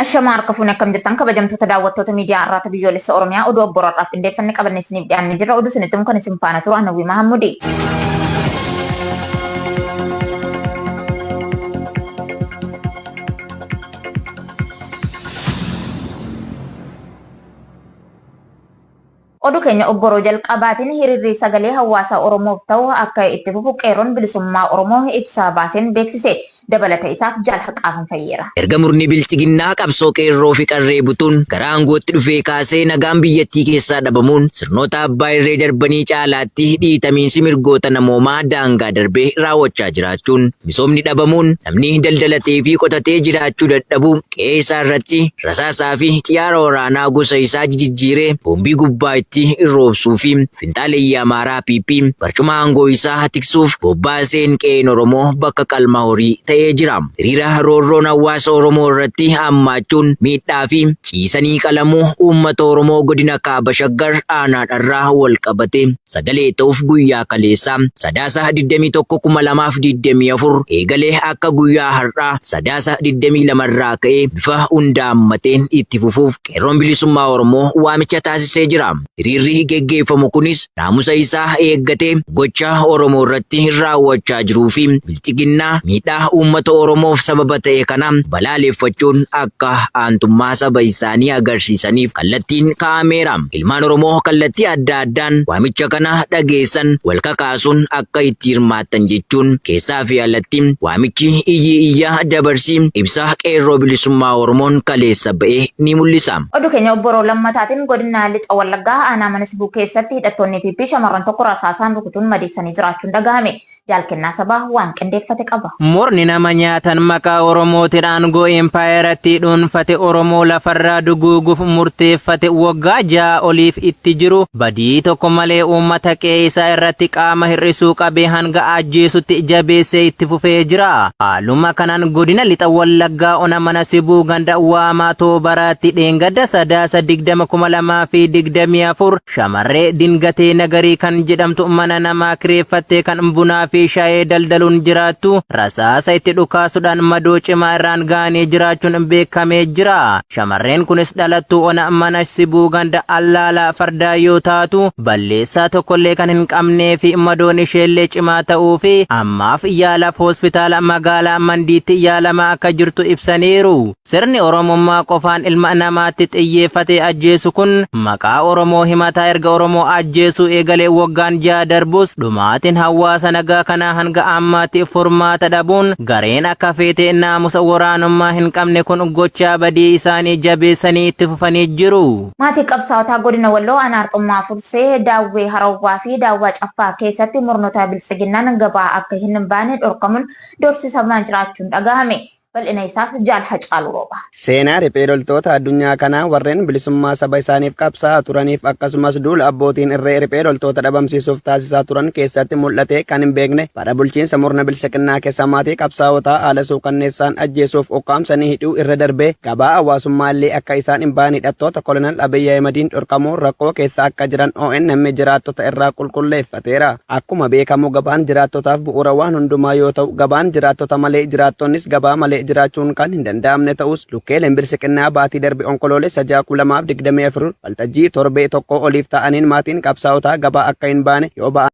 Ashamaa harkafuun akkam jirtan kabajamtoota daawwattoota miidiyaa irraa biyyoolessa Oromiyaa oduu abbooraadhaaf qindeeffannee qabannee isiniif dhiyaannee jirra. Oduu isinitti kan isin faana turu Annawwii Mahammudi. Oduu keenya obboroo jalqabaatiin hiriirri sagalee hawaasa Oromoof ta'u akka itti fufu qeerroon bilisummaa Oromoo ibsa baaseen beeksise. Dabalata isaaf jaalhaqaafan fayyeera. Erga murni bilchiginnaa qabsoo qeerroo fi qarree butuun karaa aangootti dhufee kaasee nagaan biyyattii keessaa dhabamuun sirnoota abbaa irree darbanii caalaatti dhiitamiinsi mirgoota namoomaa daangaa darbee raawwachaa jiraachuun misoomni dhabamuun namni daldalatee fi qotatee jiraachuu dadhabuu qe'ee isaa irratti rasaasaa fi xiyyaara waraanaa gosa isaa jijjiiree boombii gubbaa itti roobsuu fi finxaaleyyii Amaaraa PP barcuma aangoo isaa tiksuuf bobbaaseen qe'een Oromoo bakka qalma horii jira. Hiriira roorroon hawaasa Oromoo irratti hammaachuun miidhaa fi ciisanii qalamuu uummata Oromoo godina Kaaba Shaggar aanaadharraa wal qabate sagalee ta'uuf guyyaa kaleessaa sadaasa 21/2024 eegalee akka guyyaa har'aa sadaasa 22 irraa ka'ee bifa hundaammateen itti fufuuf qeerroon bilisummaa Oromoo waamicha taasisee jira. Hiriirri geggeeffamu kunis naamusa isaa eeggatee gocha Oromoo irratti raawwachaa jiruu fi bilchiginnaa miidhaa uummata Oromoof sababa ta'e kana balaaleffachuun akka aantummaa saba isaanii agarsiisaniif kallattiin kaa'ameera. Ilmaan Oromoo kallattii adda addaan waamicha kana dhageessan wal kakaasuun akka itti hirmaattan jechuun keessaa fi alatti waamichi iyya dabarsii ibsa qeerroo bilisummaa Oromoon kaleessa ba'e ni mul'isa. Oduu keenya obboroo lammataatiin godina Lixa Wallaggaa aanaa Manasbuu keessatti hidhattoonni PP shamarran tokko rasaasaan rukutuun madeessanii jiraachuun dhagahame. Jaalkennaa sabaa waan qindeeffate qaba. Morni nama nyaatan maqaa Oromootiin aangoo empaayeratti dhuunfate Oromoo lafarraa duguuguuf murteeffate waggaa 6 oliif itti jiru badii tokko malee uummata qe'ee isaa irratti qaama hir'isuu qabee hanga ajjeesutti jabeessee itti fufee jira. Haaluma kanaan godina Lixa Wallaggaa ona Manasibuu ganda Waamaa Toobaraatti dheengadda sadaasa 2024 shamarree Dingatee Nagarii kan jedhamtu mana namaa kireeffattee kan bunaa fi shaayee daldaluun jiraattu rasaasa itti dhukaasuudhaan madoo cimaa irraan gaanee jiraachuun beekamee jira. Shamarreen kunis dhalattuu ona Manasibuu ganda Allaalaa Fardaa yoo taatu balleessaa tokkollee kan hin qabnee fi madoon isheellee cimaa ta'uu fi ammaaf yaalaaf hospitaala magaalaa Mandiitti yaalamaa akka jirtu ibsaniiru. Sirni Oromummaa qofaan ilma namaatti xiyyeeffatee ajjeesu kun maqaa Oromoo himataa erga Oromoo ajjeesuu eegalee waggaan 6 darbus dhumaatiin hawaasa nagaa kana hanga ammaatti furmaata dhabuun gareen akka feetee naamusa waraanummaa hin qabne kun gochaa badii isaanii jabeessanii itti fufanii jiru. Maatii qabsaa'otaa godina Walloo Anaarxummaa Fursee Daawwee Harawwaa fi Daawwaa Caffaa keessatti murnoota bilchiginnaan gabaa akka hin baane dhorkamuun doorsisamaa jiraachuun dhagahame. Bal'ina isaaf Jaalhacaaluu rooba. Seenaa riphee loltoota addunyaa kanaa warreen bilisummaa saba isaaniif qabsaa'aa turaniif akkasumas duula abbootiin irree riphee loltoota dhabamsiisuuf taasisaa turan keessatti mul'ate kan hin beekne bara bulchiinsa murna bilchiginnaa keessa maatii qabsaa'otaa haala suukanneessaan ajjeesuuf ukkaamsanii hidhuu irra darbee gabaa hawaasummaallee akka isaan hin baane hidhattoota kolonel Abiyyi Ahmediin dhorkamuu rakkoo keessa akka jiran ONM jiraattota irraa qulqulleeffateera. Akkuma beekamu gabaan jiraattotaaf bu'uura waan hundumaa yoo ta'u gabaan jiraattota malee jiraattonnis gabaa malee jiraachuun kan hin danda'amne ta'us lukkeeleen bilchiginnaa baatii darbe onkoloolessa 2024 waltajjii torbee tokko oliif ta'aniin maatiin qabsaa'otaa gabaa akka hin baane yoo ba'an